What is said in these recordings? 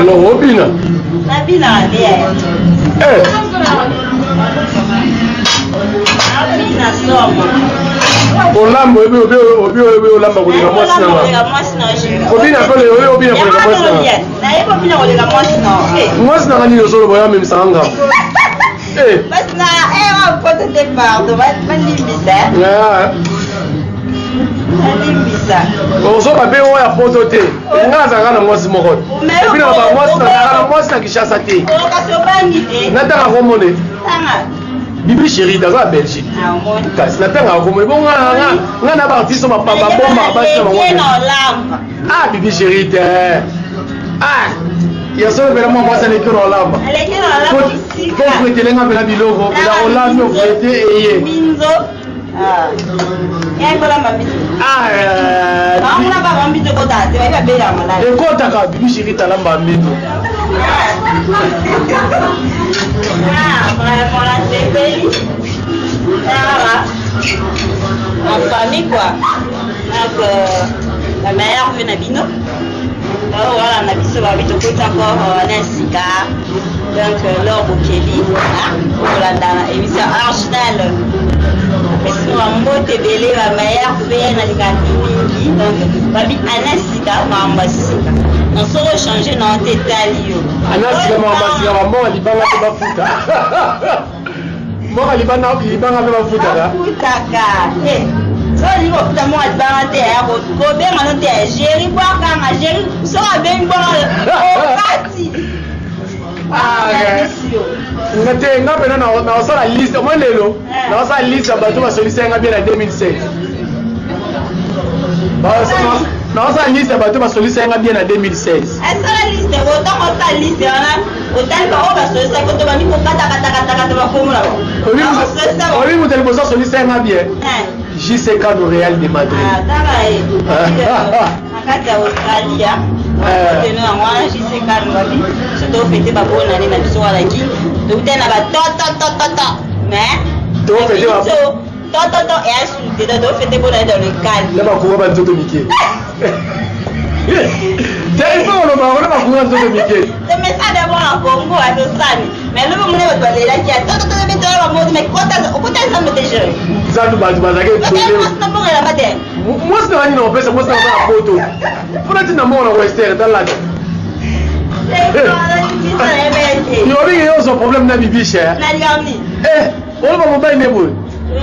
Non, Obina. Nabina, bien. Nabina, somme. Olambo, olamba kolega mwasi na nga. Obina pele obina kolega mwasi na nga. Na ye obina kolega mwasi na nga. Mwasi na nga nini osolo boya memisa nga. Parce na wa poto te pardo, ba limbisa. Limbisa. Ozoba be oya poto te. Nga zanga na mwasi moko. Obina ba mwasi na mwasi na Kishasa te. Kasi obangi te. Nataka komone. Tanga. Bibi chérie dans Belgique. Kasi natanga komone. Bon nga na ba artiste ma papa bomba basi na mwangu. Ah bibi chérie te. Ah. Ya so vraiment moi ça n'est que dans l'âme. Elle est dans l'âme ici. Faut prêter les gars la bilogo, la Hollande nous prêter et Minzo. Ah. Et quoi la mamie? Ah on n'a pas envie de côté, tu vas bien là malade. Et quand ta bibi chérie ta lamba mito. Ah, vraiment la c'est belle. Ah. En famille quoi. Donc la mère vient à Bino. Voilà, on a vu sur la vidéo encore Nansika, donc Laure Bokeli, voilà, dans l'émission originale. Mais sinon, on m'a tébélé la meilleure fille dans les gâteaux, donc, Babi Nansika, Mambasika. On se rechange dans notre état. Nansika, Mambasika, maman, il va la futa. Moi, il va la futa. So you go put more advantage there, go bang on there. Jerry Baka, Jerry, so I bang ball. Oh, party. Ah, na la liste, moi lelo. Na la liste bato ba solliciter bien en 2016. Na la liste bato ba solliciter bien en 2016. Est-ce la liste autant on ta liste autant que on va solliciter quand on va ni ko kata ba formula. Oui, vous allez besoin solliciter bien. JCK du Real de Madrid. Ah, d'accord. Australia. JCK Mbabi. Surtout fêter ba bonne année na biso wala ki. Donc tena ba mais to fêter ba et insulter to fêter bonne année dans le calme. Là ba ko ba nzoto Mickey. T'as pas on va ba ko nzoto Mickey. C'est mais ça d'abord en Congo à Tosani. Mais le moment où on va là qui a mais quoi ça me déjà. Ça nous va moi c'est pas une opération, moi c'est pas une photo. Pour être dans mon western dans la. Il y a un problème dans bibi cher. On va me bailler nebo. Vous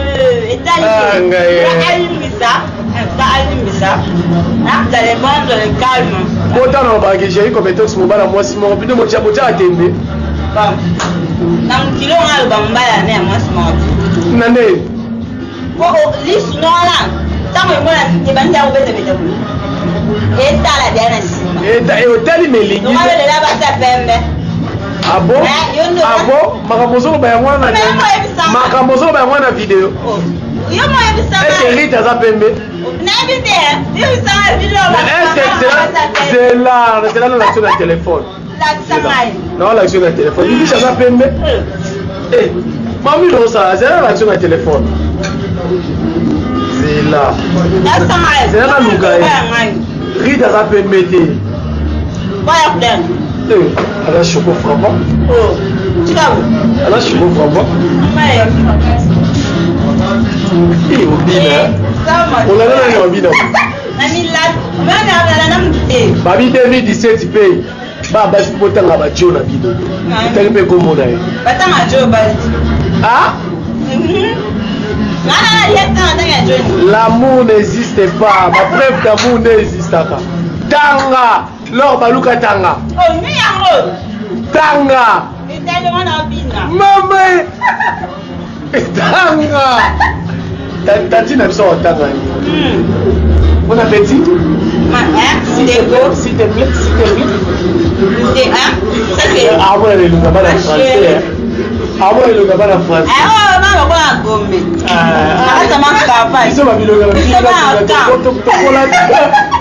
allez vendre le calme. Autant on va que j'ai compétence mon bala moi si mon plutôt mon chapeau à tembe. Dans kilo on va mbala né moi si mon. Nane. Pour liste non là. Ça me voilà que bande à obéter bête. Et ça la dernière sima. Et hôtel Melingi. On va aller là bas ça pembe. Ah bon? Ah bon? Makamozo ba yangwana. Makamozo ba yangwana vidéo. Yo mo yebisa. Est-ce que Rita za pembe? Na bide. Yo ça vidéo ba. C'est là l'action du téléphone. Non, l'action du téléphone. Il dit ça za pembe. Eh, mami non ça, c'est l'action du téléphone. C'est là. C'est là le gars. Rita za pembe te. Voilà plein. Elle a choco frappant. Oh, tu l'as vu? Elle a choco frappant. Et au bina. On a donné au bina. Babi 2017 paye. Bah, bah, c'est pour t'en avoir Joe la vidéo. T'as pas comme on a. Ah? L'amour n'existe pas. Ma preuve d'amour n'existe pas. Tanga. Lors baluka tanga. Oh, mi amour. Tanga. Maman. Tanga. Tati n'a pas tanga. Bon appétit. S'il te plaît, s'il te plaît, s'il te plaît. Ah ouais, le gabana français. Ah ouais, le gabana français. Ah ouais, maman va gombe. Ah, ça marche pas. Ils sont pas mis le gabana.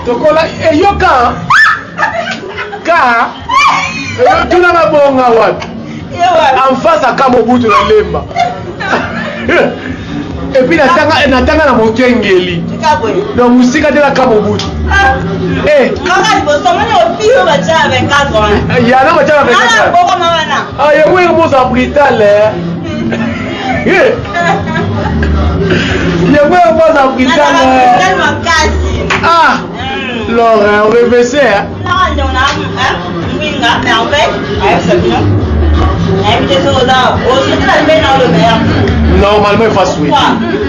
Tokola et yoka. Ka. Tu n'as pas bon à what? En face à Kamobutu na lemba. Et puis natanga na mokengeli. Donc musika de la Kamobutu. Eh. Maman, il faut seulement au pire, on va dire avec 4 ans. Il y a un match avec 4 ans. Ah, il y a un mot à Brital. Il y a un mot à Brital. Ah, Laure, on va baisser. Non, on a mais en fait, c'est bien. Normalement, il faut souhaiter.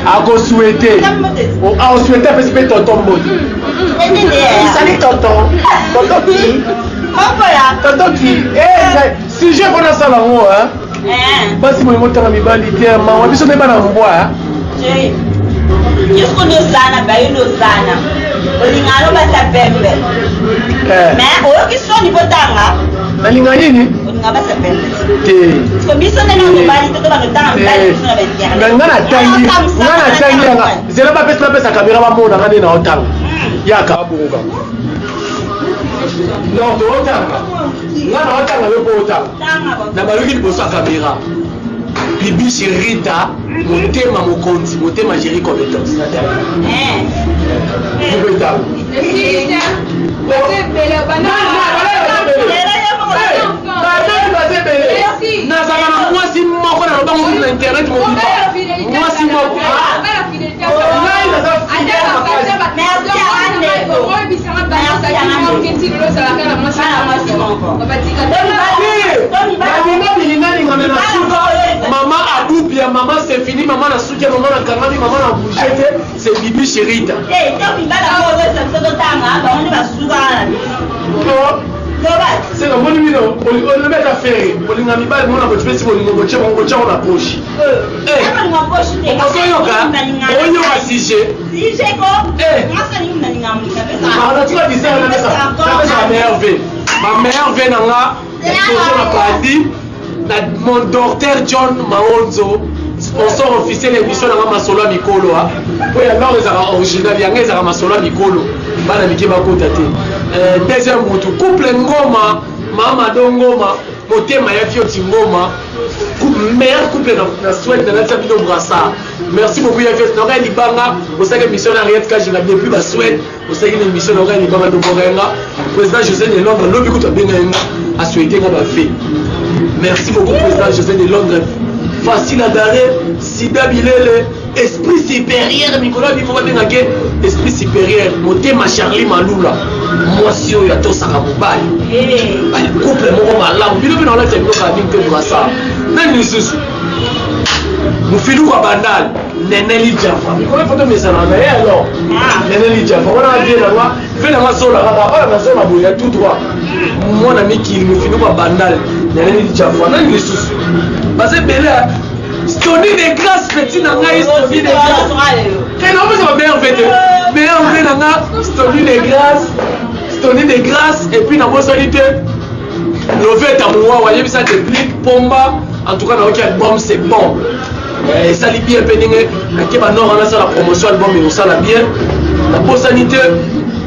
À quoi souhaiter? Ah, on souhaitait parce que tonton mode. Salut tonton. Tonton qui? Tonton qui? Eh, si j'ai qu'on a ça là-haut, hein? Pas si moi, je m'entends à mi balité, maman, mais ce n'est pas dans le bois, hein? Chérie, jusqu'au nous sana, bah, nous sana. On va s'appeler. Mais, au qui sont niveau d'anga. Nalinga nini? On va s'appeler. Te. Parce que biso nena on va aller dans le temps, ngana tangi zela ba pesa kamera ba mona ngane na otanga ya ka bunga non to otanga ngana otanga le po otanga na baluki liboso kamera bibi Rita motema mokonzi motema géri compétence nazala na mwasi moko na lobango na internet mobiba mwasi moko mama adubia mama c'est fini mama na suki mama na kangami mama na bouchette c'est bibi Rita c'est le bon numéro on le met à faire on le met à mon approche si on le tient on approche on y a sujet ma mère vient là mon docteur John Maonzo sponsor officiel émission na masolo mikolo oui alors les original yanga za masolo mikolo bana mikeba kota te deuxième moto couple ngoma mama dongoma motema ya fioti ngoma meilleur couple na souhaite na tia bino brassa merci beaucoup ya fioti na ngani banga osaka émission na riet kaji na depuis ba souhaite osaka une émission na ngani banga doborenga président José de Londres lobi kuta benga a souhaité nga ba fait merci beaucoup président José de Londres facile à d'arrêt sida bilele esprit supérieur Nicolas il faut pas bien que esprit supérieur motema Charlie Malula moi si yo ya to saka mobali bali couple moko malamu bino bino la tebino ka binke brasa nani susu mufilu kwa bandal Neneli Jaffa mais comment faut mettre ça là mais alors Neneli Jaffa on a dit là moi fait la sola là na sola boya tout droit mon ami qui mufilu kwa bandal Neneli Jaffa nani susu parce que belé Stony de grâce petit nanga Stony de grâce quel homme ça va bien fêter mais on fait nanga Stony de grâce et puis na bonsolité le fait à moi voyez ça déplique pomba en tout cas dans quel album c'est bon et ça li bien péningue na ke ba non on a ça la promotion album mais on ça la bien la bonsolité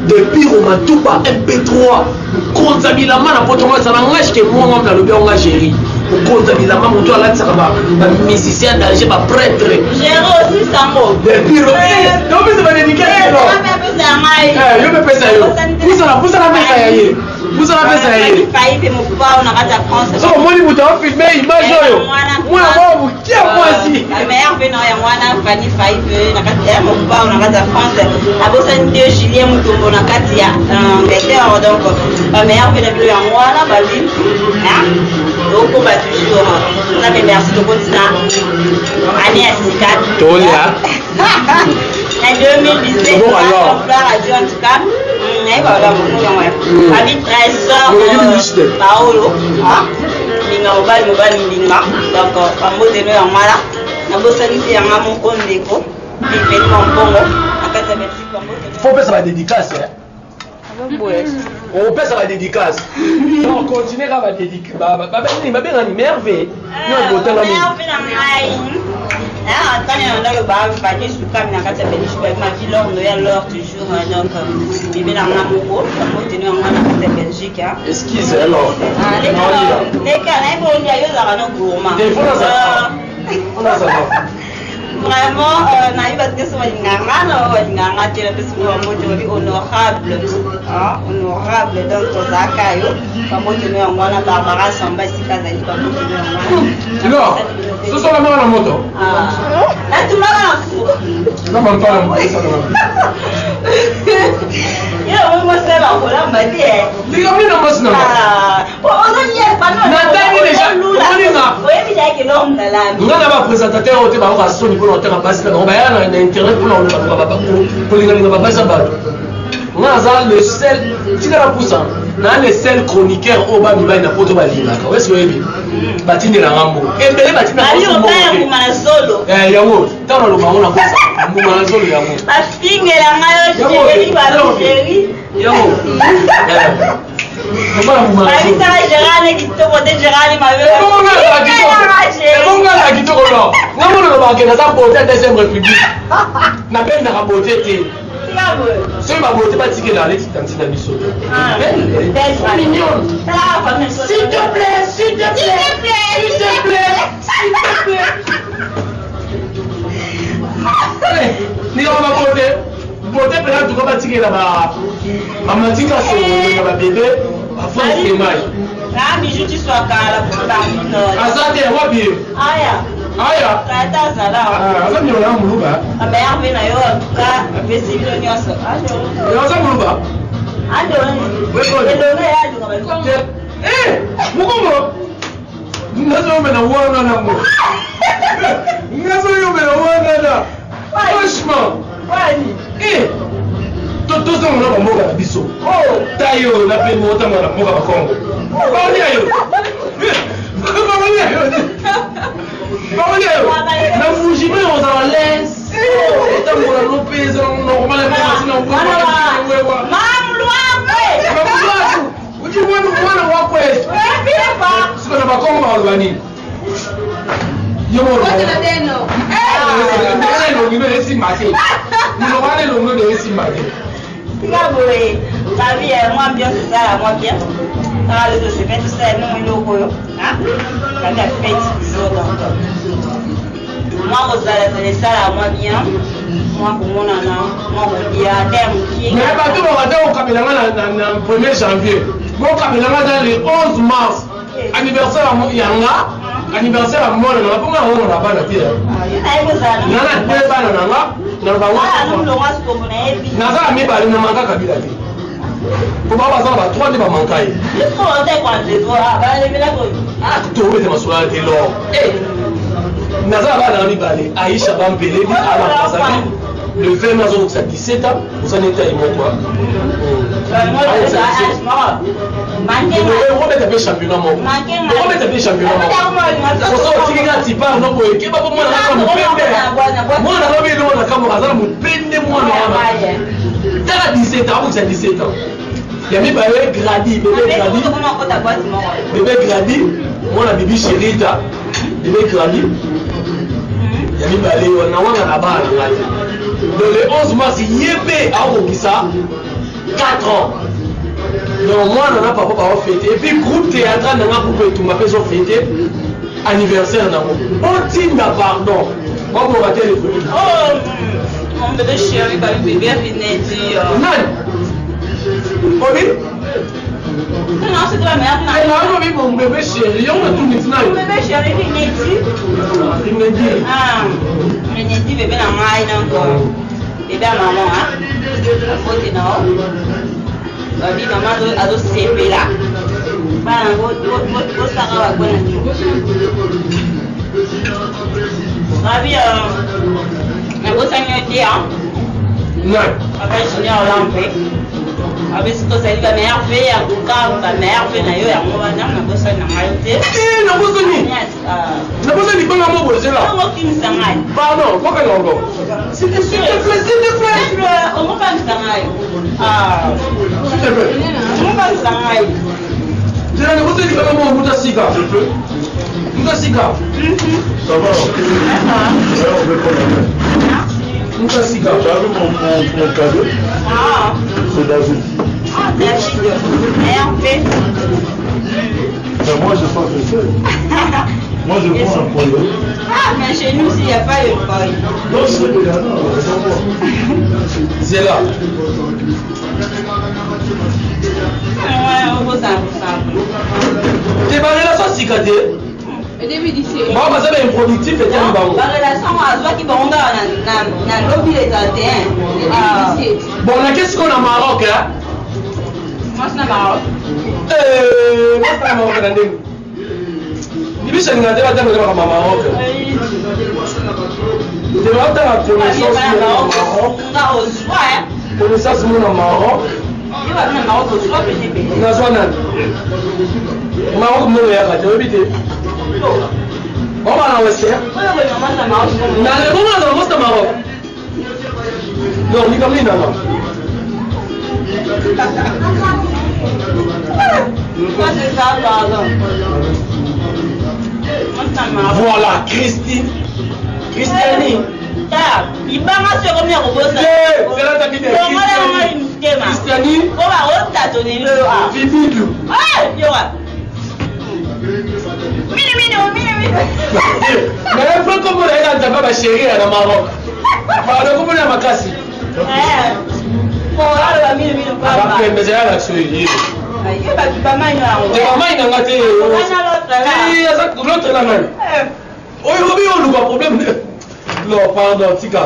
depuis au matuba MP3 konza bilama na potoma ça na ngage que moi on a le bien on a géré konza bilama moto ala tsaka ba musicien d'âge ba prêtre gérer aussi ça mot depuis le non mais ça va dédicacer non yo me pesa yo poussa la pesa ya ye poussa la pesa ya ye faille mo pas on a pas France so moni muto filmer image yo moi moi kia mwasi la mère vient ya mwana fani faille na kati ya mo pas on a pas France la bossa ndio Julien Mutombo na kati ya Angleterre donc la mère vient de ya mwana bali donc on va toujours on a merci de continuer année à 4 tolia en 2017 bon alors radio en tout cas voilà mon famille trésor Paolo linga mobali linga donc kambo de no mala na bosani fi yanga mon ondeko et mon bongo akata merci kambo faut pas ça va dédicace on peut ça va dédicace on continue à va dédicace ni ba benga ni merveille non botin la ah quand on a le bar pas du tout comme na kata beli je ma vie l'or no ya l'or toujours donc bébé na moko continue en na Belgique hein excuse alors les cas là pour il y a eu la no gourmand on a ça vraiment, naïve parce que c'est honorable. Honorable dans ton Zakayo. Comme tu nous en a Barbara Samba, si tu as dit non, ce sont la main à la moto. Là, tout le monde en fout. Non, mais pas la moto. Il y a un moment, c'est là, on l'a dit. Tu as mis la moto, non? On n'y est pas, non. Nous avons un présentateur qui va avoir son niveau d'entrée en base. On va aller sur Internet pour nous le seul, tu as le seul chroniqueur au bas de la photo de l'île. Est-ce que vous avez bâti la rambo? Et bien, bâti la rambo. Eh, Yango, dans le baron, on a fait ça. Moumanazolo, Yango. La fille, elle a mal au chéri. Yango. C'est ma beauté, pas ticket là, les titans, c'est la biseau. S'il te plaît, s'il te plaît, s'il te plaît, s'il te plaît, s'il te plaît. Ni on va beauté, beauté peut-être tu vas pas ticket là-bas. Maman dit qu'à ce bébé, à fond de mal. Ah, bijou, tu sois calme pour la minute. Ah, ça t'est, ouais, bien. Aya. Aya. Ah, ça là. Ah, ça m'y a un moulouba. Ah, mais on vient en tout cas, mais c'est le nios. Ah, ça moulouba. Ah, eh, moulouba. Nazo mena wana na mo. Nazo yo mena wana na. Franchement. Wani. Eh. Toto zo mona ba moka biso. Oh, tayo na pe mo ta mona moka ba Kongo. Ba ni ayo. Ba ni ayo. Na fujime on za lens. Ta mona no peso normalement sina on peut pas. Uji mwana wako es. Siko na bakongo ba olbani. Yomo. Lo ngino esi mate. Mo wane lo ngino esi mate. Tigaboe. Ta vie est moins bien c'est ça moi bien. Ah le dossier fait tout ça non il loco. Hein? Quand la fête jour donc. Moi vous allez ça là moi bien. Moi pour mon nana, moi vous dire terme qui. Mais pas tout le monde au Kabelanga na 1er janvier. Mon Kabelanga dans le 11 mars. Anniversaire à Yanga. Anniversaire à moi, on a pas mal on a pas la tire. Nana deux pas nana. Nana ba wa. Nana mi ba le manga kabila ti. Pour pas passer ba 3 de ba mankai. Ah, tu veux te masura de l'or. Eh. Nana ba na mi ba le Aisha Bampele bi ala pasaki. Le 20 mars, ça 17 ans, vous en êtes à moi quoi. On va mettre championnat. On va mettre championnat. On sort qui est petit part non pour équipe pas pour moi là comme pende. Moi là comme il on a comme hasard mon pende moi là. T'as 17 ans, vous avez 17 ans. Il y a mis bébé Grady, bébé Grady, moi la bibi Chérita, bébé Grady. Il y a mis balé on a la balle. Dans le 11 mars, Yébé a Okisa, 4 ans. Donc moi, on a pas fêté. Et puis groupe théâtre, on a coupé tout, ma fait son fêté. Anniversaire, on dit pardon. Moi, on va téléphoner. Oh, mon bébé chéri, bah, bébé a fini dire. Non. Oui? Non, c'est toi, merde. Non, oui, mon bébé chéri, on a tout maintenant. Mon bébé chéri, il est dit. Ah, il est dit, bébé, la maille, donc. Bébé à maman, hein. La faute, non. Babi, maman, a do CP là. Bah, vous savez, à quoi Babi, vous savez, hein. Non. Avec Junior Lampé. Avec ce que c'est la mère fait, en tout cas, la mère fait d'ailleurs, on va dire, on a besoin de maïté. Eh, on a besoin de. On a besoin de pas l'amour, c'est là. Pardon, quoi que l'on voit. S'il te plaît, s'il te plaît. On va pas me s'arrêter. Ah, s'il te plaît. On va pas me s'arrêter. Je n'ai pas besoin de pas l'amour, vous êtes siga. Vous êtes siga. Ça va. On veut pas l'amour. Vous êtes siga. J'avais mon cadeau. Ah. C'est David. Ah, David. Et en fait. Moi, je prends un feuille. Moi, je prends un poil. Ah, mais chez nous, s'il n'y a pas de feuille. Non, c'est que là, non, c'est là. Ouais, on va ça. T'es pas relation cicatée. Le début d'ici. Moi, ça va improductif et tiens, la relation à soi qui va on a lobby les 31. Bon, là, qu'est-ce qu'on a au Maroc, hein? Moi, c'est au Maroc. Moi, c'est au Maroc. Bibi, je ne sais pas si au Maroc. Je vais attendre la connaissance au Maroc. Connaissance au Maroc. Je vais aller au Maroc au soir, petit peu. National. Maroc, je vais aller. Je vais éviter. On va à l'Ouest. Non, c'est au Maroc. Non, on dit comme ça. Moi, c'est ça, pardon. Voilà, Christine. Christiani. Il va se remettre au boss. C'est là ta vidéo. Christiani. On va retâtonner le A. Fibidou. Ah, il y aura. Mini. Mais un peu comme on a dit à ma chérie à la Maroc. Pardon, comme on a ma casse. Bon, là, mini. Mais j'ai la l'action. Il va pas mal. C'est pas mal, il n'a pas été. L'autre là même. Oh, il y a un problème. Non, pardon, Tika.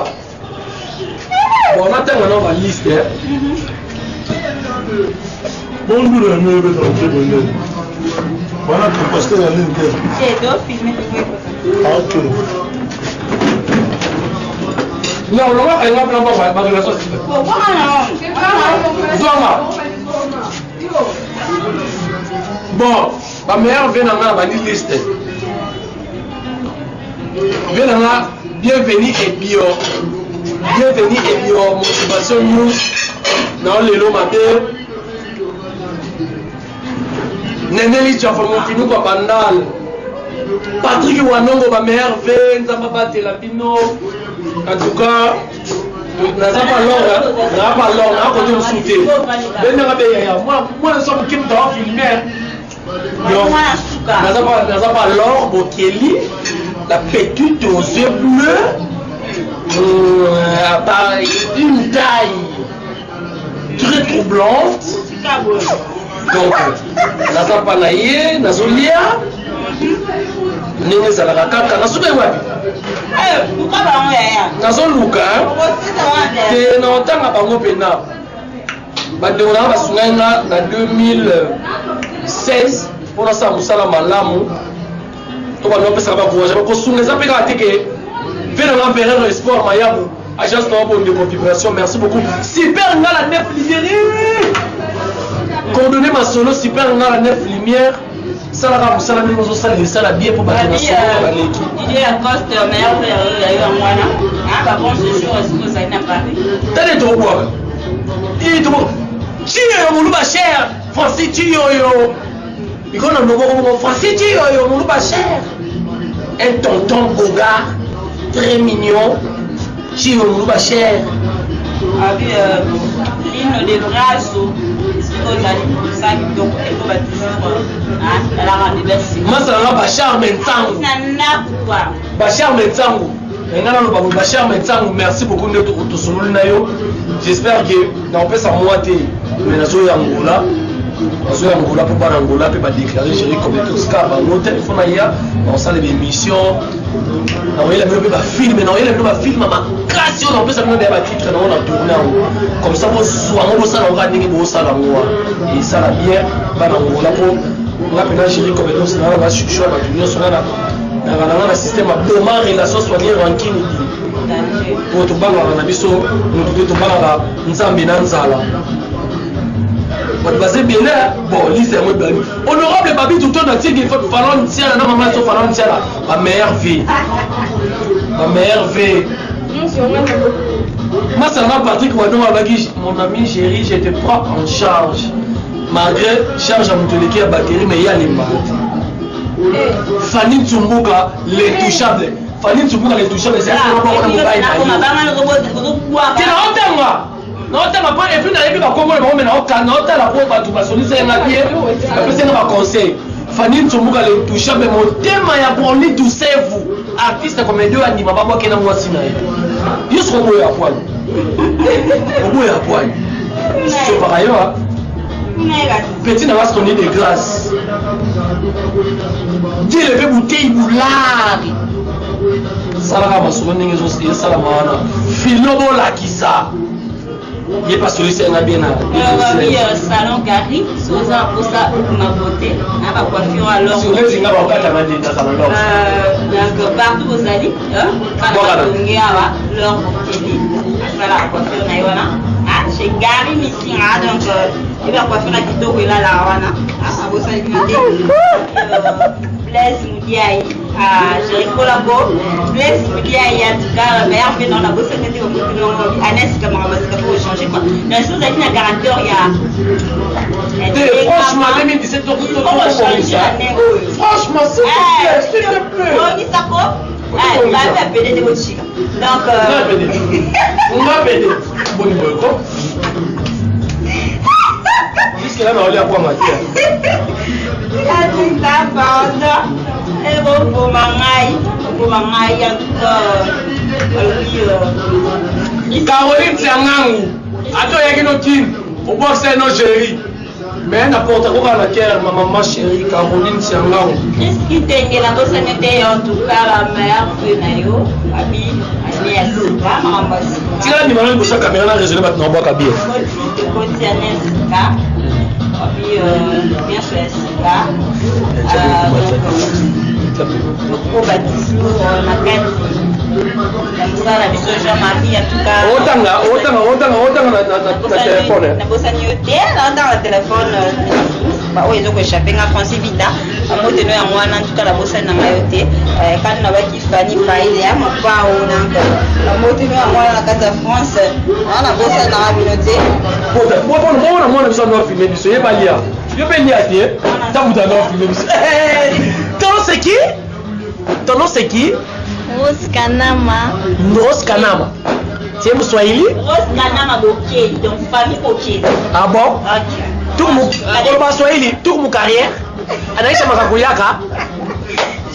Bon, on attend maintenant la liste. Bon, nous, le mieux est en train de voilà, pour poster la ligne. J'ai deux films. Ah, ok. Non, on va faire un plan pour ma relation. Pourquoi non? Zouama. Bon, ma mère vient dans ma liste. Vient dans la bienvenue et bio. Bienvenue et bio. Motivation nous. Dans les lots matin. Neneli tu as fait mon fini quoi bandal. Patrick Wanongo ma mère vient. Nzamba la pino. En tout cas. N'a pas l'or, n'a pas de soutien. Moi, je suis qui me doit filmer. N'a pas l'or, Bokeli, la petite aux yeux bleus, une taille très troublante. Donc, n'a pas naïe, n'a pas lia. Nene zalaka kaka na suka wapi nazo luka te na otanga bango pena badeko na basunga nga na 2016 mpona sala mosala malamu to bana bapesaka bacourage bakosunga eza mpe kaka teke mpe nanga verreur sport mayabu agence na wabonde configuration merci beaucoup super nga la 9 lumière coordonné masolo super nga la 9 lumière salaka musala ndenge ozosala esala bien mpo bato nasolo baleki tane tokobwaka ciyoyo moluba cher francis ciyoyo ikona noboko francis ciyoyo moluba cher un tonton goga très mignon ciyoyo moluba cher l'hymne des brasso masalanga bacharme ntango bacharme ntango enga naloba bacharme ntango merci beaucoup nde tosololi na yo j'espère que naopesa mwa te mais nazoya ngola mpo bana ngola mpe badéclare géri commétosika bango te ifo na ya naosala bémission naoyela bino mpe bafilme naoyela bino bafilme makasi oyo naopesa bino ndeya batitre nango na tourne yango comme ça bozwa yango bosala yango ndenge bosala yango wana esala bien bana ngola mpo nga mpena géri compétence nanga basuccio ya bato nyonso nanga na système aboma relation soigner rankini po tobangaka na biso motu te tobangaka nzambe na nzala bato baza ebele bon liste yango ebelani honorable babi tuto na tieki falon ntiala na mama so falon ntiala bameilleur vie masalanga Patrick Wadon abaki mon ami chéri je te prends en charge malgré charge ya motoleki ya batterie mais ya lembati Fanny Ntsumbuka l'étouchable Fanny Ntsumbuka l'étouchable c'est un naotanga mpo epuis nayebi bakombo na bango me naotala mpo bato basonisa yanga bien bapesenga baconseil Fanny Tsombuka le toucha mais mon thème ya pour lui tout c'est vous artiste comme deux anima baba kena mwasi na ye yusko boya poil boya poil c'est par ailleurs petit n'a pas sonné de grâce dis lever bouteille boulard ça la va sur n'engue aussi ça la mana filobo la kisa il est pas celui c'est un bien oui salon Gary soza pour ça ma beauté à ma coiffure alors sur les inga ba kata mandi na salon donc partout vous allez quand on ngara leur beauté ça la coiffure na yona ah chez Gary missing donc il va coiffure na kitoko ila la wana ah vous savez que Blaise Moudiaï Jericho Labo Blaise Moudiaï en tout cas meilleur fait dans la bosse c'était au bout de Agnès comme on va changer quoi la chose avec la caractère il y a franchement 2017 franchement s'il te plaît on dit ça quoi on va appeler des mots donc on va appeler bon niveau quoi jusque là on va aller à ma terre et bon pour mangai en tout cas Caroline Tiangangu ato yaki no kin au boxe no chérie mais n'importe quoi la terre ma maman chérie Caroline Tiangangu qu'est-ce qui t'est la bosse n'était en tout cas la mère Fenayo abi Agnès pas maman tira ni maman bossa caméra na raisonner maintenant bois kabia côté Agnès puis bien sûr là donc baptême na kati ça la biso Jean-Marie en tout cas otanga na téléphone na bosani yote dans le téléphone ba oyo ezoko échapper nga Francis Vita amote no ya mwana en tout cas la bosani na yote quand na baki Fanny Faile ya mapao nanga amote no ya mwana na kati ya France na bosani na binote bon mwana biso no filmer biso yeba lia yo pe lia tie tabuta no filmer biso ton nom c'est qui Rose Kanama. Rose Kanama. Tu es Mswahili? Rose Kanama Bokeh, donc famille Bokeh. Ah bon? Ok. Tout mon Swahili, tout mon carrière. Anaisha Makakuyaka.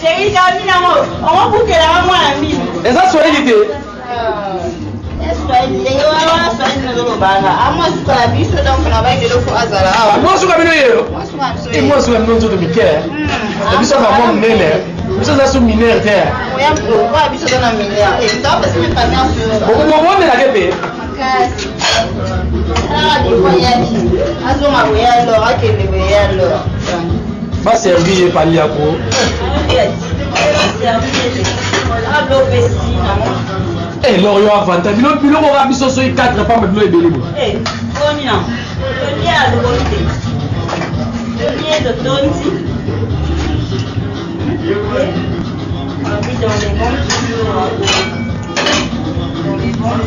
J'ai eu Camille Namo. On va boucler la maman à mille. Et ça Swahili t'es? Swahili, moi je la bise donc on va de l'eau à Zala. Moi je suis comme et moi je suis comme de Mickey. Et puis ça va moi mener. Vous êtes sous mineur terre. Oui, on va biso dans la mineur. Et ça parce que je pas bien sûr. Bon on est la gueule. Ah, des voyages. Azo ma voyage alors que le voyage alors. Va servir par liako. Eh Loriot avantage. Bilo ko rabiso so 4 pas me bilo ebele. Eh, on y a. On y a le côté. On y a de tonti. On vit dans les bons jours. Dans les bons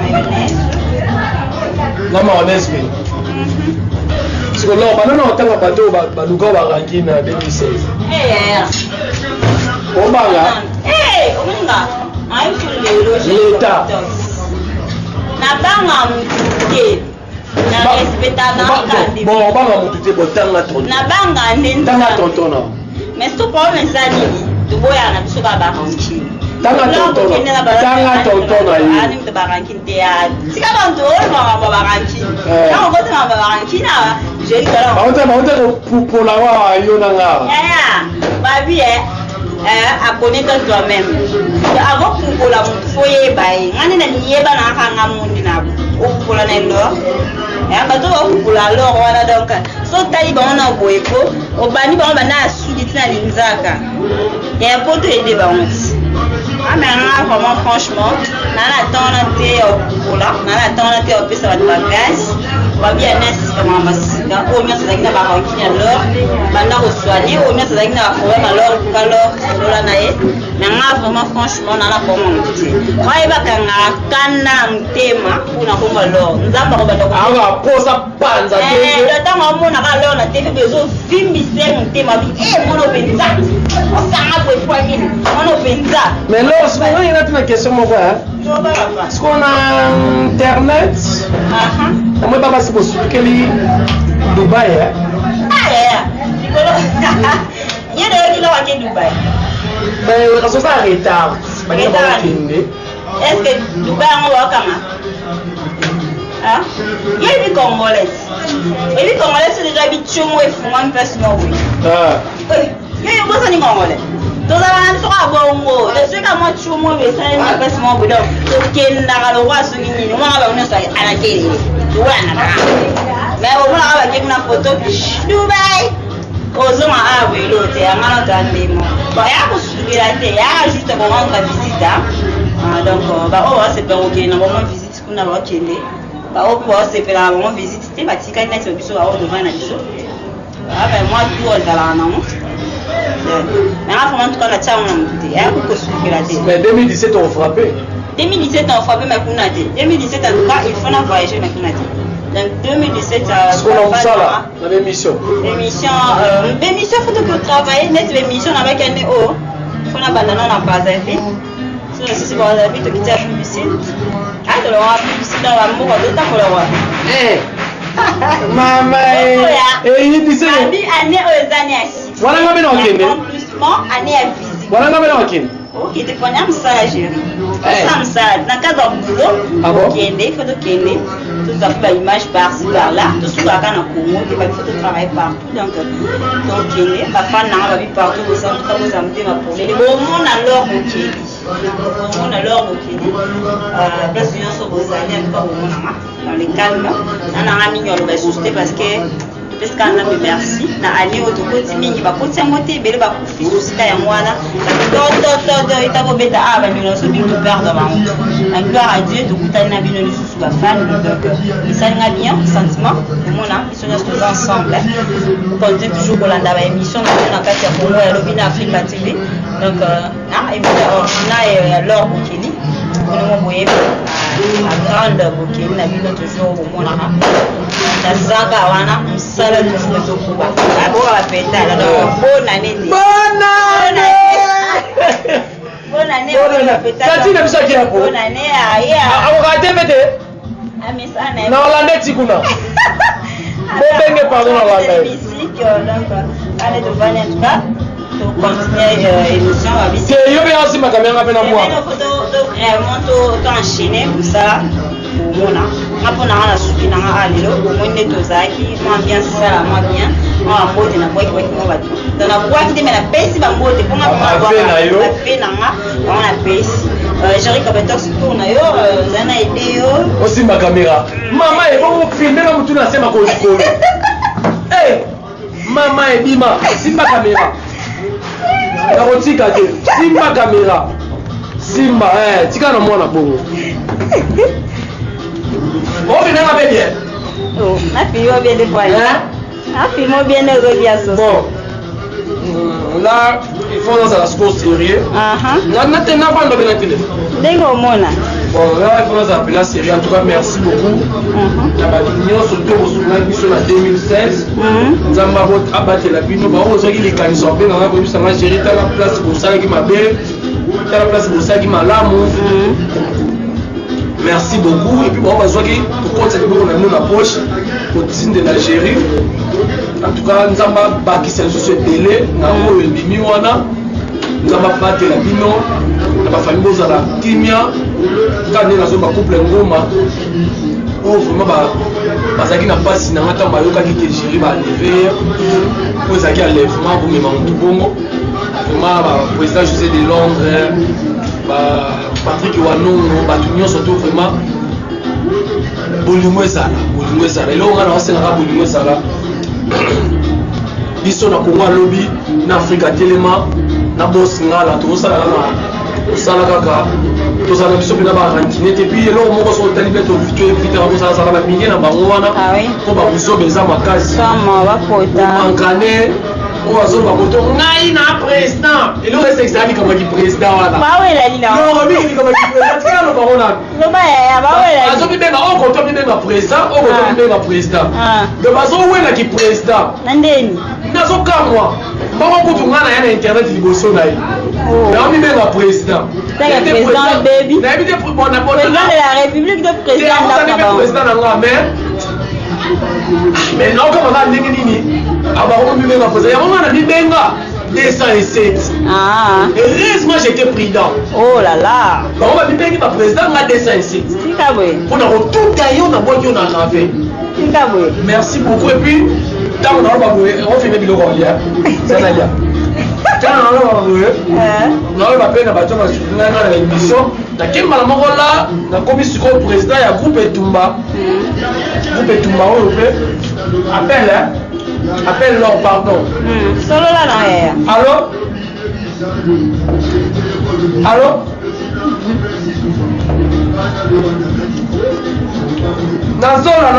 mayonnaise. La mayonnaise. Parce que là, on a un bateau, baluka barangi na 2016. On va là. L'État. Na banga mutuke. Na respecta na kande. Bon, on va mutuke botanga tonton. Na banga ndenda. Tanga tonton na. Mais ce problème ça ni. Tu boya na biso ba barangi. Tanga tonton na yo. Ani mto barangi ndia. Sika bantu o ba barangi. Na ngote ma barangi na. Je dis alors. On te pour la wa yo na nga. Babi à connaître toi-même. Avant pour la foyer bail. Ngani na nieba na hanga mundi na. O pour la nelo. Et bato o pour la lor wana donc. So tali ba ona boyeko, o bani ba na sudi tina linzaka. Et un peu de aider ba onti. Ah mais vraiment franchement, na la temps te pour là, na la temps te au pesa ba bagage. Ba bien nest comme ambassadeur. O nyo ça na ba ranki alors. Banda ko soigner, o nyo ça na problème alors lola nae. Na vraiment franchement na la comment. Wa ba kanga kana mtema una ko malo. Nzamba ko banda ko. Ah posa panza te. Le temps mo na ka lo na te bezo fimbise mtema bi. Mono penza. O sanga ko poigner. Mono penza. Mais là, il y a une question. Est-ce qu'on a internet? Moi, pas parce que je suis Dubaï, hein? Ah, il y a des gens qui sont Dubaï. Mais on se fait en retard. Est-ce que Dubaï on va comment? Hein? Il y a des Congolais. Et les Congolais sont déjà habitués à faire un peu de oui. Il y a des Congolais. Donc, on a un bongo. Je suis comme moi, tu m'as fait ça, un peu de oui. Donc, il y a un roi sur l'île. On va avoir une histoire à la télé. Mais on va avoir une photo. Dubaï. Osons à vélo, tu es un bon, il y a juste pour rendre visite. Donc, c'est pas ok, nous avons une visite qu'on a visité. C'est fait la visite, c'était pas si quand on devant la biso. Moi, tout est là, non? Mais en tout cas, mais 2017, on frappé. 2017, on frappé, mais qu'on a dit. 2017, en tout cas, il faut voyager, mais qu'on a dit. Donc 2017, ce qu'on a ça là, la même mission. L'émission, il faut que travailler, net l'émission avec un haut. Il faut abandonner la base à vie. Si c'est pour la vie, tu quittes la publicité. Ah, tu l'auras publicité dans l'amour, d'autant pour le roi. Maman, et il dit année aux années. Voilà, on va bien en année à visite. Voilà, on va bien en ok, tu connais un message, chérie. Dans le cadre du boulot, il faut que tu as une image par-ci, par-là. Tout ce que tu as dans le Congo, il faut que tu travailles partout. Donc, ma femme n'a pas vu partout, vous savez, vous amenez ma problème. Le monde alors, ok. Le monde alors, ok. Parce que nous sommes aux années, dans les calmes, on a mis le ressuscité parce que. Parce qu'on a merci, na ali autokoti mingi bakoti yango te ebele bakufi susita yango wana itako beta aba nyonso bino toperdre bango na gloire à Dieu tokutani na bino lisusu bafani donc esalinga bien sentiment omona biso nyonso toza ensemble continue toujours kolanda baémission na bino na kati ya Congo ya lobi na Africa TV donc émission original ya Laure Bokeli olingo boyebi la grande Bokeli na bino toujours omonaka nazaka wana mosala toujours ezokuba aboka bapetala donc bonne année bonne année avokate mbete na olande tikuna bobenge pardon na olanda musique donc allez devant en tout cas to continuer émission babisi te yo bien aussi makamanga pe na moi vraiment to enchaîner comme ça omona ngapona ngana suki nanga alelo omoni tozaki moi bien ça moi bien moi mbote na boy mo batu donc na boy qui me la pesi ba mbote pour nga ba pe nanga on a pesi Jerry Kabetok tourne yo zana idée yo aussi ma caméra maman et bon filmer na mutu na sema ko ko eh maman et bima simba caméra na rotika te simba caméra simba tika na mwana bongo oh bien on va bien oh na fille bien des fois ah fille bien de bien ça bon là il faut dans la sport sérieux na tena bando bien télé dengo mona bon là il faut dans la série en tout cas merci beaucoup na ba union surtout au souverain biso na 2016 nzamba bot abattre la bino ba ozo ki les canisa bien na ko bisa ma gérer ta la place pour ça qui m'appelle ta la place pour ça qui malamu. Merci beaucoup et puis bon bah soit qui pour compte c'est beaucoup dans la poche pour signe de l'Algérie en tout cas nous avons bâti ce délai na o elimi wana nous avons battu la bino na ba famille bozala kimia quand nous avons couple ngoma oh vraiment ba zaki na passe na ngata ba yoka ki Algérie ba lever pour zaki enlèvement pour même tout bongo vraiment ba président José de Londres Patrick Wanongo batunyo surtout vraiment bolingo ezala elo ngana osengaka bolingo ezala biso na Congo alobi na Afrika telema na bosingala tozosala kaka tozala biso mpe na barantine te puis eloko moko so otali mpe tofitaka kosalasala bamingi na bango wana mpo babuzobe eza makasi bankane oyo azoba koto ngai na président eloko ese ezalaki likamaki président wana likamaki président tika alobango nano azobibenga oyo koto bibenga président oyo koto bibenga président donc bazowelaki président nazokamwa mbongo kutu ngai na ya na internet liboso na ye naobibenga président nayebi te président nanga mais Mais non, comme on a dit, on a mis Benga 207. Heureusement, j'étais prudent. Oh là là. On va dire que ma président a 207. On a tout taillé, on a boit, on a gravé. Merci beaucoup. Et puis, tant on fait des vidéos en lien. Ça n'a rien. Quand on a fait une émission, na kemba na moko là na komi siko président ya groupe Etumba appelle leur pardon solo là non allô nazola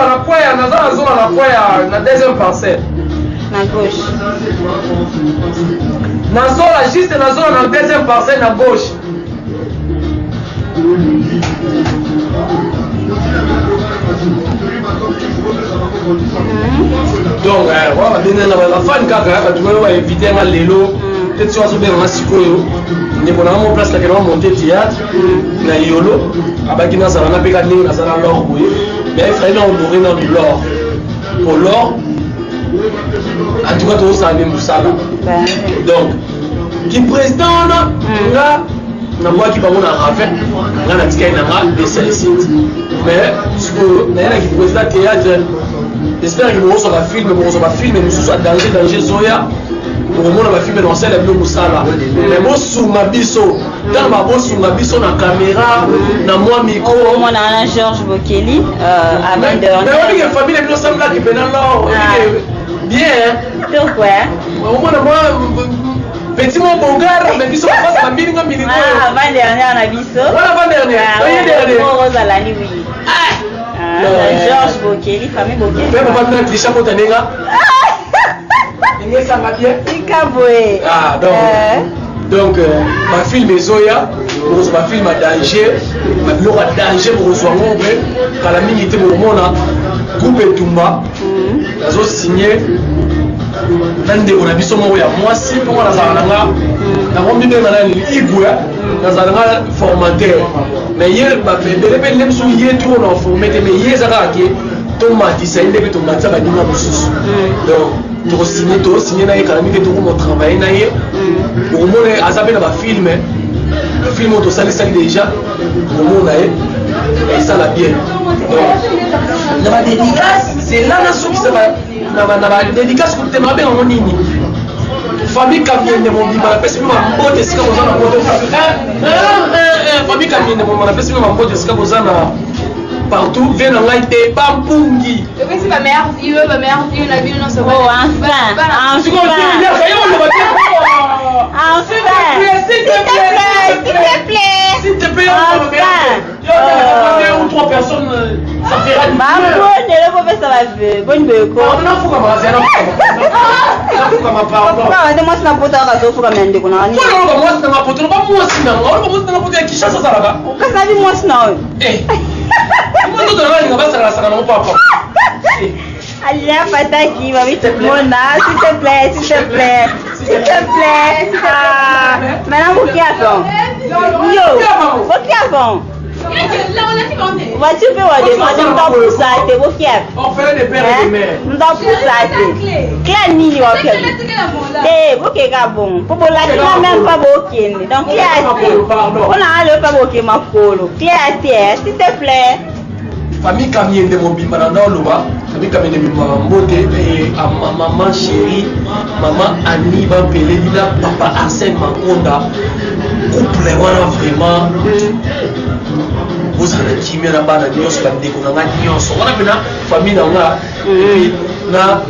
na kwaya na deuxième parcelle na gauche juste nazola na deuxième parcelle na gauche. Donc, on va donner la fan kaka, tu vas éviter un lélo. Peut-être que tu vas bien en sikoyo. Ni bon mon place là que on monter théâtre na yolo. Abaki na sala na peka ni na sala l'or boye. Mais frère na on aurait dans l'or. Pour l'or. En tout cas tout ça même ça là. Donc, qui président là na moi qui va mon rafet là na tika na nga de celle-ci mais ce que na qui président théâtre j'espère que nous recevons un film mais nous sommes danger zoya pour le monde va filmer dans celle de musala mais moi sous ma biso dans ma boss sous ma biso na caméra na moi micro on a Georges Bokeli avant de mais on est famille nous sommes là qui pendant là bien pourquoi moi petit mon bongar mais biso passe la mine ngam avant dernière na biso voilà avant dernière Rose à la nuit Georges Bokeli famille Bokeli mais papa na tricha pour tenenga et ça va bien Ikabwe donc ma film Zoya ma film à danger ma bilo à danger pour reçoit ngombe kala mingi te pour mona groupe Etumba nazo signé nande on a biso mo ya mwasi pour la zalanga na bombi be na igwe na zalanga formateur mais hier ba bele be lem su hier trop na formateur mais hier zaka ke to mati ça inde be to mati ba dinga mususu donc to signer na économie que to mo travailler na ye pour mo ne azabe na ba film to sali déjà pour mo na ye et ça la bien donc na ba dédicace c'est là na sou qui ça va na dédicace pour te mabe en nini famille Kamien de mon bimba pesi ma mbote sika bozana mbote famille Kamien de mon na pesi ma mbote sika bozana partout vient en été bampungi c'est ma mère fille la ville non c'est oh enfin s'il te plaît ou trois personnes ça fera du Allez, pataki, ma vie, Mona, s'il te plaît. Maintenant, vous qui attend? Yo, vous qui attend? Voiture peut avoir des madame dans pour ça, c'est vous qui attend? On fait des pères et des mères. Dans pour ça, c'est clair, ni vous qui attend? Eh, vous qui êtes bon. Pour la claire, même pas vous qui est. Donc, qui a été? On a le pas vous qui m'a polo. Qui a été? S'il te plaît. Famille Kamien de mon bimba dans le bas, famille Kamien de mon beauté et à ma maman chérie, maman Annie Bampelina, papa Arsène Makonda, couple vraiment vous avez dit mais là-bas la nuance va découvrir la nuance. On a fait la famille dans la et na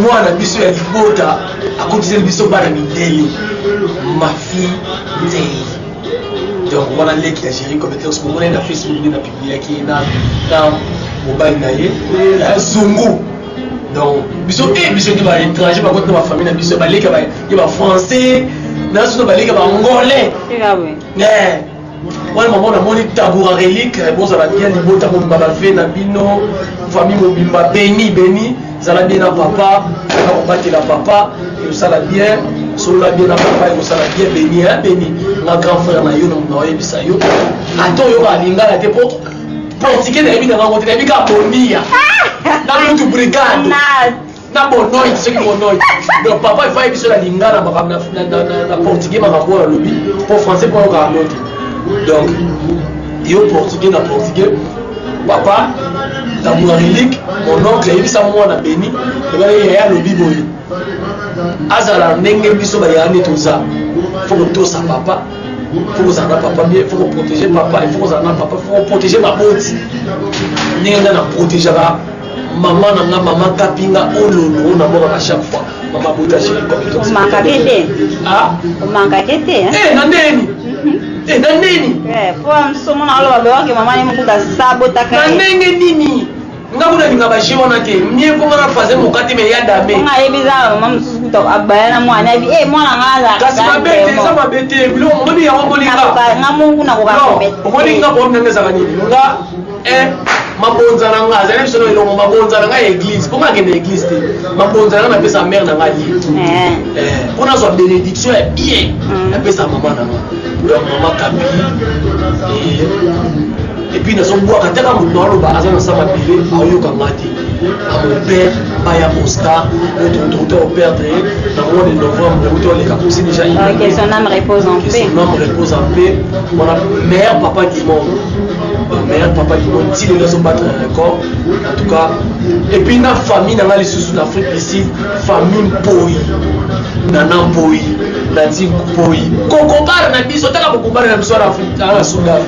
moi la biso ya libota à côté de biso ba na mideli ma fille donc voilà les qui a géré comme étant ce moment là Facebook na publié qui na mobile na ye zungu donc biso qui va étranger par contre ma famille na biso ba les qui va français na so ba les qui va angolais mais ouais maman na moni taboura relique bon ça va bien libota mon baba fait na bino famille mobimba béni ça va bien na papa on va la papa et ça va bien sur la bien na papa et ça va bien béni ma grand frère na yo na yo bisa yo attends yo ba linga la te pour portugais nayebi na bango te nayebi ka bonia na lutu brigade na bonoit soki bonoit donc papa il faut biso na lingana na portugais makambo na lobi pour français pour ka note donc yo portugais na portugais papa na mourilique mon oncle yebi sa mwana beni ebale ya lobi boye azala ndenge biso ba ya netoza faut que tosa papa faut que ça na papa bien faut que protéger papa il faut que ça na papa faut protéger ma boti ndenge na protéger ba maman nanga maman kapinga ololo na mboka chaque fois maman bota chérie comme manka tete ah manka tete nandeni nandeni pour somo na lo ba ke maman ni mukuta sabota ka nandenge nini nga kuna ninga ba shona ke mie ko ngana faze mokati me ya dame nga yebiza maman mususu to abaya mwana abi mwana ngala kasi mabete sa mabete bilo moni ya molinga nga mungu na ko ba bete molinga bo mnenge za kanini nga mabonza na nga azali biso no mabonza na nga église pour nga ke église te mabonza na pesa mère na nga li kuna so bénédiction ya bien na pesa maman na nga donc maman kabi et puis nazo bois kataka mundo aloba azana sama bile ayoka ngati à mon père baya Oscar notre au père dans le mois de novembre le les capucins déjà que son âme repose en paix son âme repose en paix mon mère papa du monde mère papa du monde si les gens battre un record en tout cas et puis na famille dans les sous d'Afrique ici famille poi nana poi nati poi kokobara na biso taka kokobara na biso na Afrique na Soudan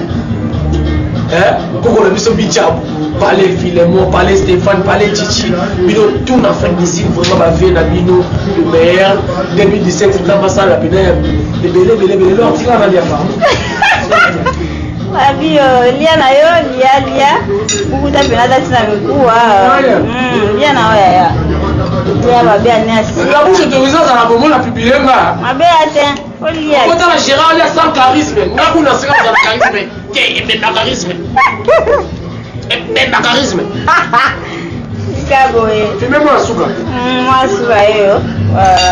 Koko le biso bichabu parler Philemon parler Stéphane parler Chichi bino tout en Afrique d'ici vraiment ba vie na bino le meilleur 2017 dans ma salle la pena de belé leur tira na lia pas abi lia na yo lia bukuta pena dati na mikuwa lia na oya ya lia ba bien nasi la bouche autorisée ça na bomo la publier nga abe ate olia ko ta Gérard il a sans charisme nga kuna sika za charisme charisme charisme Chicago et même moi souka yo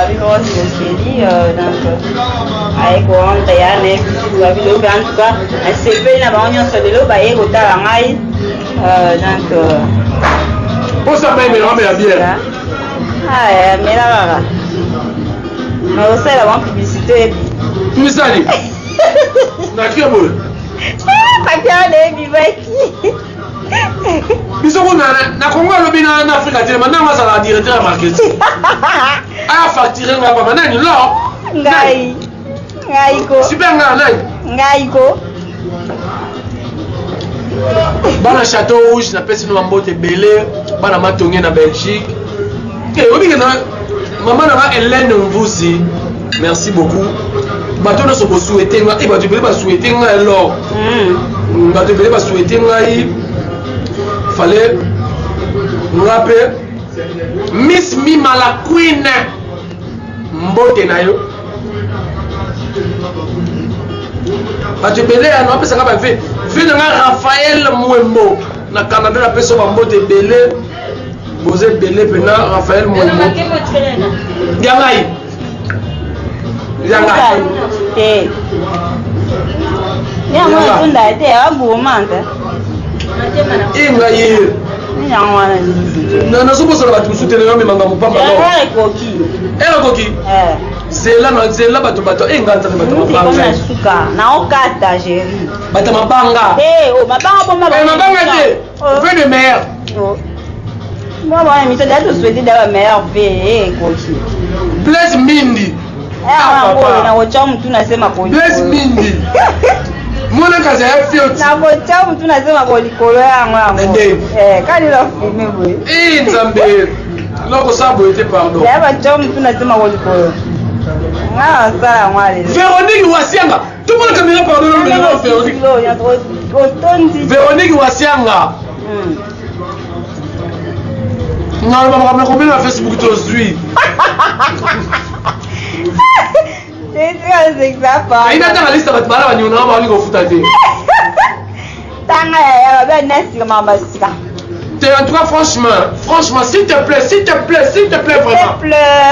biko soseli donc ay ko on tayane wa biko en tout cas c'est na ba onyo so de lo ba ye ko ta ngai donc pour ça même la bière mais là mais aussi la publicité misali na kiabo Pakane bibaki. Biso na Congo lobi na Afrique te maintenant on va directeur marketing. Ah facturer nga ba nani lo? Ngai ko. Super nga nani? Ngai ko. Bana Château Rouge na pesi no mbote belé, bana matonge na Belgique. Obi na maman na Hélène Mvuzi. Merci beaucoup. Bato na so souhaiter nga e bato belé ba souhaiter nga alors. Bato belé ba souhaiter nga fallait nous rappeler Miss Mima la Queen mbote na yo bato belé ya no pesa nga ba ve nga Raphaël Mwembo na Canada na pesa ba mbote belé Bozé belé pena Raphaël Mwembo yangai te ya mo tunda te abu manta inga ye nyangwana na sobosa ba tusutele yo memanga mupamba no koki zela bato enganza bato mabanga suka na okata jeri bato mabanga mabanga bomba mabanga te fait de meilleur moi mais ça doit souhaiter d'avoir meilleur vie koki Blaise Mindi na wocha mtu nasema kwa Blaise Mindi mwana kaza ya fiot na wocha mtu nasema kwa likolo yangu kani la filme boy nzambe loko sabo ete pardon ya wocha mtu nasema kwa likolo nga sala mwale Véronique Wasianga tout le monde caméra pardon Véronique Wasianga non ba ba combien na Facebook to suis c'est exactement ina tanga liste bat bala banyona ba lingo futa te tanga ya ba nasi kama basika en tout cas franchement s'il te plaît vraiment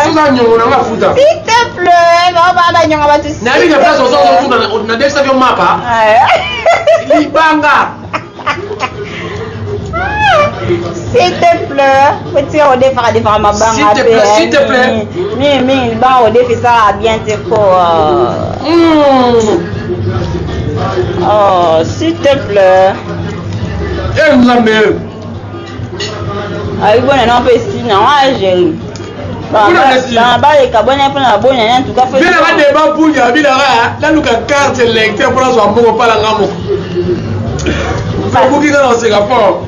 sans anyona nga futa s'il te plaît ba nyonga ba tusi na bi de place on na dexa vio mapa libanga S'il te plaît, petit Rodé fera des femmes à banque. S'il te plaît. Mais bon, Rodé fait ça bien, c'est quoi? Oh, s'il te plaît. Et la meilleure. Ah, oui, bon, non, on peut essayer, non, j'ai. Dans la barre de carbone, on a bonne, en tout cas, bien avant de débat pour y aller, là, nous avons carte lecteur pour la soirée, on parle en amour. Vous qui dans ce rapport?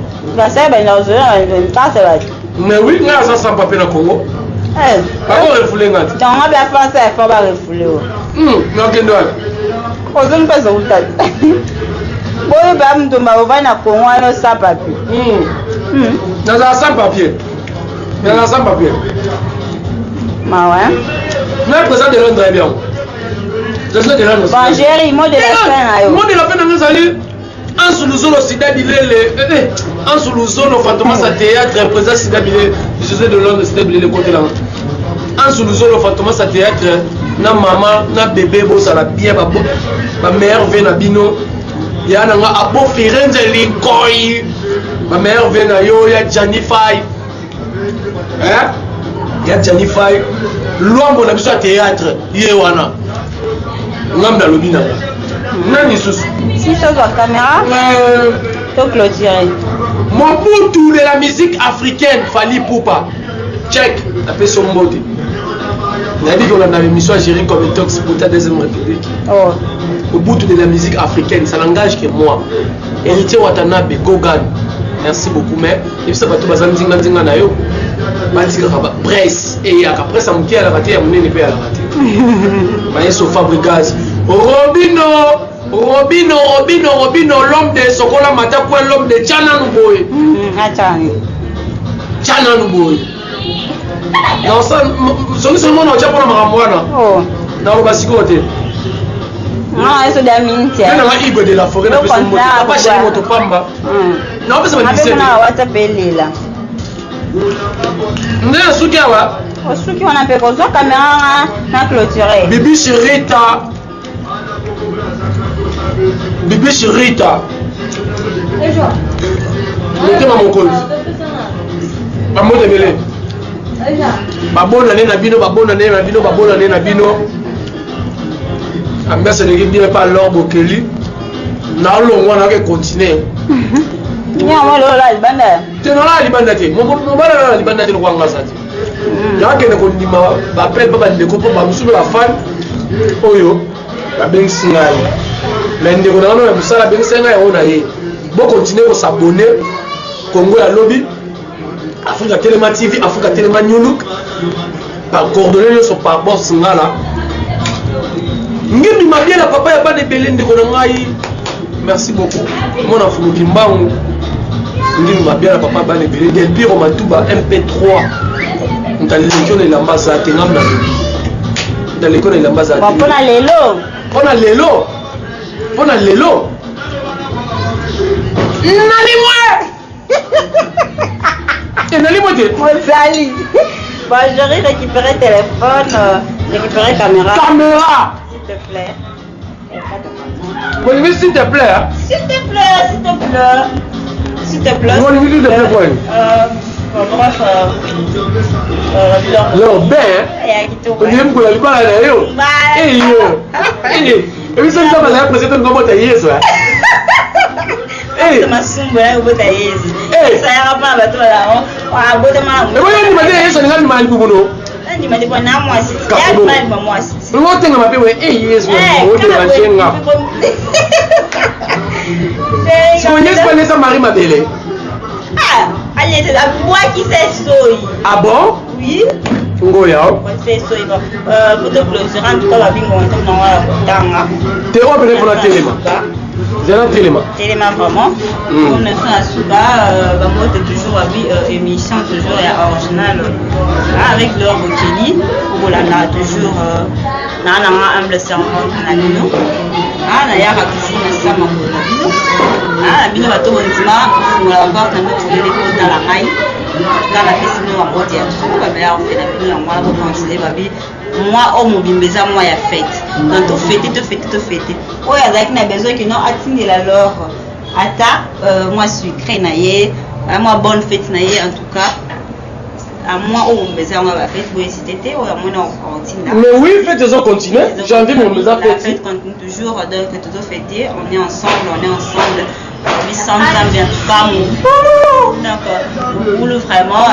Mais oui, nous avons ça papier dans le Congo. Pas de refoulé. Donc, on va bien faire ça, il faut pas refouler. Non, que non. On ne peut pas se rouler. Bon, bah, nous devons aller au Congo, on a sans papier. Nous avons sans papier. Nous avons sans papier. Ah ouais. Nous avons président de Londres, bien. Je suis de Londres. Bon, Géry, mot de la fin. Mot de la fin, nous allons. En sous-zone Sida Bilé, en sous-zone Fantomas à théâtre, président Sida Bilé, José de Londres, Sida Bilé, le côté là. En sous-zone Fantomas à théâtre, na maman, na bébé, boss à la bien, ma mère vient à Bino. Il y a un abo Firenze Likoi. Ma mère vient à Yo, il y a Janify. Hein? Il y a Janify. L'homme, on a besoin de théâtre, Yewana. L'homme dans le bina. Nani sous. Si ça doit caméra, faut clôturer. Mon boutou de la musique africaine, Fali Poupa. Check, appelle son mot. On a dit qu'on a l'émission à gérer comme Tox pour ta deuxième république. Oh. Au bout de la musique africaine, ça n'engage que moi. Héritier Watanabe, Gogan. Merci beaucoup, mais il faut savoir que tu vas dire que yo. Bresse. Et après ça, on a la raté, on n'est pas à la raté. Mais c'est Fabregas. Robino, l'homme de Sokola Matakwa, l'homme de Tchananouboy. Tchananouboy. Non, ça, c'est seulement au Japon, oh. Non, on va s'y côté. Non, c'est de la mine. Il y a un Igor de la forêt, on n'a pas chez Motopamba. Non, mais ça va dire. On est à Soukawa. Au Souki, on a fait comme ça, caméra, on a clôturé. Bibi Chirita. Bibi Chirita. Mettez mon col. Maman de Belé. Babon année Nabino, babon année Nabino, babon année Nabino. Ambassadeur de l'équipe n'est pas l'orbe au Kelly. On va continuer. Il y a un là, il bande. Tu n'as pas libandé. Mon bala la libandé le Rwanda ça. Il y a quelqu'un qui dit ma appelle pas de coupe pas sur la fan. Oyo, la ben signal. L'ende on a même ça la ben signal on a eu. Bon continuer à s'abonner. Congo la lobby. Africa Téléma TV, Africa Téléma New Look. Par coordonner sur par rapport signal. Ngemi mabia la papa ya ba de Belende ko ngai. Merci beaucoup. Mon enfant Kimbangu. Ngemi mabia la papa ba de Belende del Piro Matuba MP3. Dans l'école de l'ambassade ngam dans l'école de l'ambassade. Bon pour la lelo. Pour la lelo. Pour la lelo. Nani moi. Et nani moi de. Moi sali. Bon, j'aurais récupéré téléphone, récupéré caméra. Caméra. S'il te plaît. Mon s'il te plaît. S'il te plaît, s'il te plaît. S'il te plaît. Mon s'il te plaît quoi? Bref, leur bain. On dit que la quoi là yo. Eh yo. Eh. Et ça ça va la présenter comme ta yeso. Eh. Ma sumba là au ta yeso. Eh. Ça ira pas avec toi là. Ah, bon demain. Mais oui, on m'a dit yeso ni ngani mali kubuno. Ndi mali kwa na moi si. Ya mali kwa moi si. Ngo tenga mape we eh yeso. Ngo de la chenga. C'est une espèce de Marie Mabele. Ah, allez, c'est la boîte qui s'est soy. Ah bon? Oui. Ngoya. C'est soy. Pour te clôturer, en tout cas, la bingo, on est dans la tanga. T'es où pour la téléma? J'ai la téléma. Téléma vraiment. On est sur la souba. Moi, t'es toujours à émission, toujours original. Avec leur Kelly. On a toujours un humble servant à la bino. Ah, d'ailleurs, toujours un servant à la bino. Ah, la bino va tout le monde. On va voir quand tu les dans la maille. Quand la piscine va monter à tout, on va faire la bino. On va considérer baby. Moi, oh mon bimbeza, moi, il y a fête. Donc, tout fêter. Oh, il y a besoin que non, atteindre la leur. Ata, moi, sucré, naïe. moi bonne fête en tout cas. À moi où on faisait la fête pour c'était on continue. Mais oui, fête ils ont continué. J'ai envie de me faire la fête continue toujours donc tout fêter, on est ensemble. Oui, sans bien donc pour le vraiment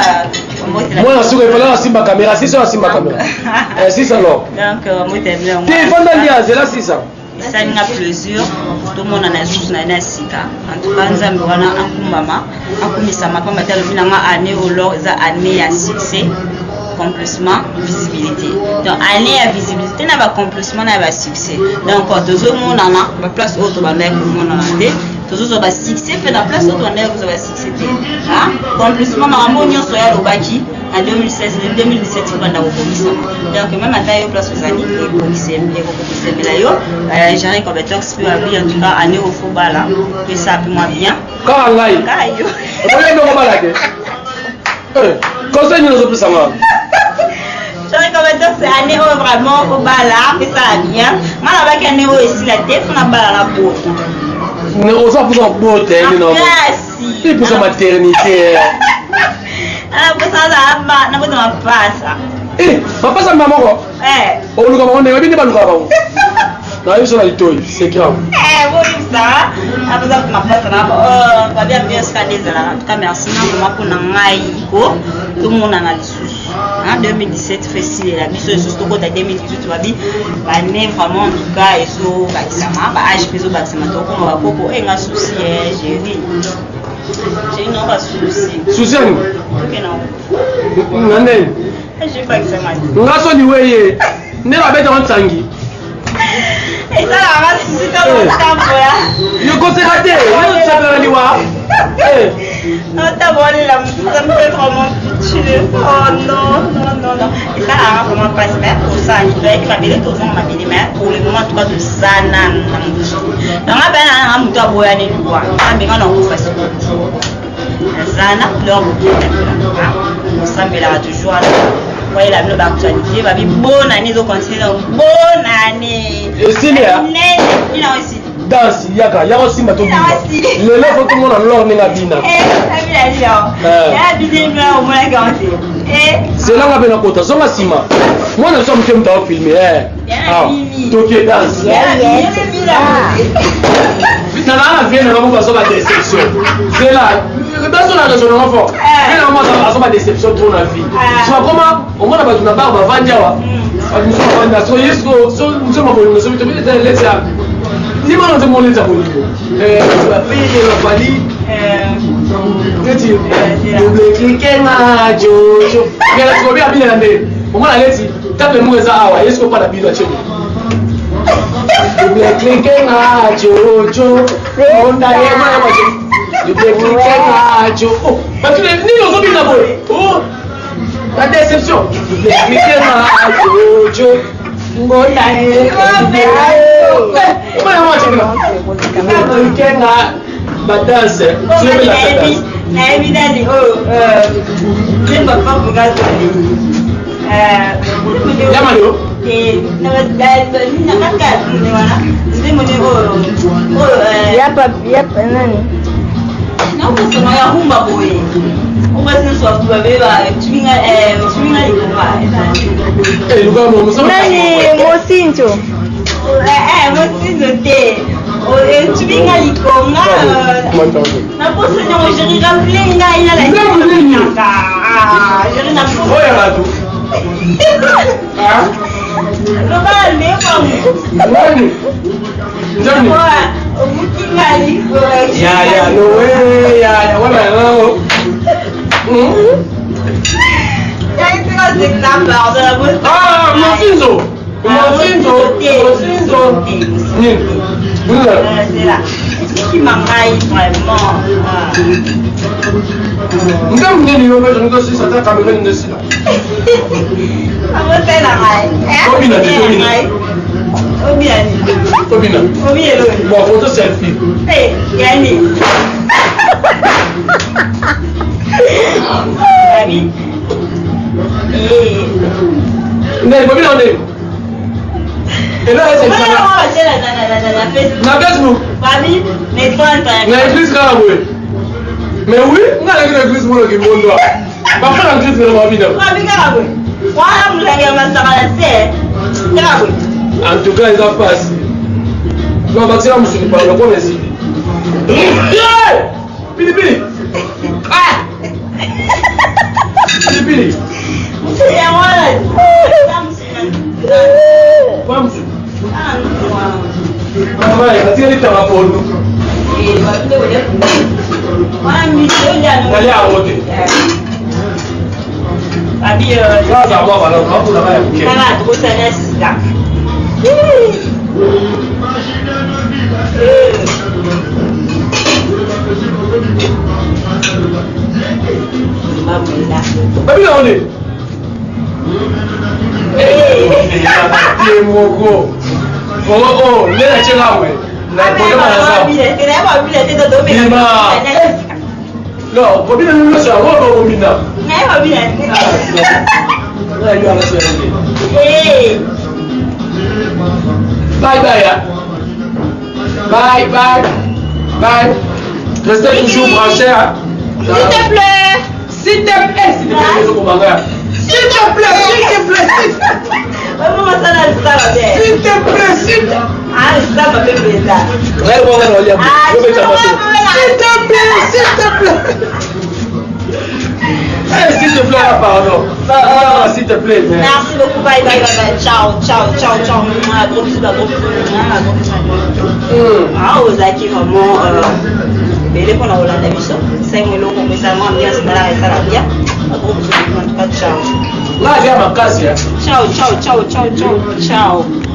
moi je suis là sur ma caméra, c'est sur ma caméra. C'est ça alors. Donc moi t'aime bien. Téléphone d'Alia, c'est là c'est ça. Ça a plusieurs, tout le monde en a juste na sika. En tout cas, nous avons un maman, un sama pas matin le finalement année au lors année à succès, accomplissement, visibilité. Donc année à visibilité n'a pas accomplissement n'a pas succès. Donc tout le monde en a, la place autre va mettre tout le monde en a. Tout le monde va succès, fait la place autre on est vous va succès. Hein? Accomplissement maman on soit au baki. En 2016, 2017, il y a donc même à taille place aux années, mais là, j'ai un compétent qui peut avoir en tout cas année au football là, que ça peut moi bien. Quand on l'a eu, on va nous remarquer. Conseil nous autres ça va. J'ai un compétent c'est année au vraiment au football là, que ça bien. Moi avec année au ici la tête, on a balle à la peau. On s'en fout en beauté, non. Et pour sa maternité. Ah, pour ça, ça va pas ça. Eh, papa, ça m'a maman. Eh. Oh, nous avons bien pas nous avons. Non, ils sont là, c'est grave. Eh, oui, ça. Après ça, ma place, on va bien scaler là. En tout cas, merci. Pour tout le monde en a les sous. En 2017, facile. La mission est sous le côté 2018, tu vas dire. L'année vraiment, en tout cas, ils sont bâtiment. Âge, ils sont bâtiment. Donc, on va beaucoup. Et un souci, j'ai ri. J'ai une autre souci. Souci à nous? Ok, non. Non, j'ai pas que ça m'a dit. On a son niveau. Ne va pas dans Tangi. Et ça, la race, c'est comme ça, le conseil raté. Ne ça peut aller voir. Non, t'as volé la musique, ça me fait vraiment pitié. Oh non. Et ça, la race, vraiment pas se mettre pour ça. Il doit être capable de tout ça, on m'a dit, mais pour le moment, en tout cas, de ça, non. Donc, on a un mouton à boire, on a un mouton à boire. Zana, leur ça me l'a toujours. Vous voyez la nouvelle actualité, va bien bonne année, donc bonne année. Et c'est là. Danse, il y a aussi ma tombe. Le lèvre, tout le monde en l'or, mais la bina. C'est là qu'on a bien côté. C'est la cima. Moi, nous sommes comme dans le film. Ah, Tokyo danse. Non, non, viens, nous avons pas de déception. C'est là. Dans son raisonnement fort. Mais là, on a pas de déception trop dans la vie. Tu vois comment on a pas de barbe à Vandiawa. Nous sommes en Asso, nous sommes en Bolivie, nous sommes en Let's dis moi, nous sommes en Let's Bolivie. La fille de la famille. Qu'est-ce que tu veux cliquer là, Jojo. Mais là, tu vas bien habiller la main. Au moins, la lettre, tape le mot et ça, est-ce qu'on pas la bille là-dessus? Le cliquer là, Jojo. On a you play Jojo. Oh, parce que nous sommes bien là-bas. Oh, la déception. You play Jojo. On a danse. Tu veux la danse? Yamalo. C'est là. C'est qui m'engaille vraiment. Nous sommes venus nous mettre dans ce certain caméra de cela. Bon, photo selfie. Hey, Yanni. Mais Bobby, on est. Et là, c'est ça. Facebook. Na Facebook. Famille, mais 30 ans. Na église là, oui. Mais oui, on a la crise pour le monde. Par contre, la crise de la vie. En tout cas, ils ont passé. Non, parce que là, je ne parle pas ici. Pili Pili. Ah! Pili Pili. Vamos. Vai, até ele tá lá por no. Dali a outro. Abi, Casa a bola, não, vamos lá, vai. cara, tu gosta desse da? Vamos lá. Babi lá onde? Ei, mogo. Oh, lena chega ué. Na pode mais não, Bobina não sei, agora Bobina. Bye bye. Bye bye. Bye. Restez toujours branchés. S'il te plaît. S'il te plaît, s'il te plaît, s'il te plaît, s'il te plaît. S'il te plaît, s'il te plaît. Ah, ça va faire plaisir. S'il te plaît, pardon. S'il te plaît. Merci beaucoup, bye bye bye. Ciao, ciao, ciao, ciao. Gros bisous, gros bisous. Ah, Ozaki vraiment belle pour la Hollande mission. C'est mon logo, mais ça m'a bien, ça l'a bien. Gros bisous, en tout cas, ciao. Là, j'ai ma casse. Ciao, ciao, ciao, ciao, ciao, ciao.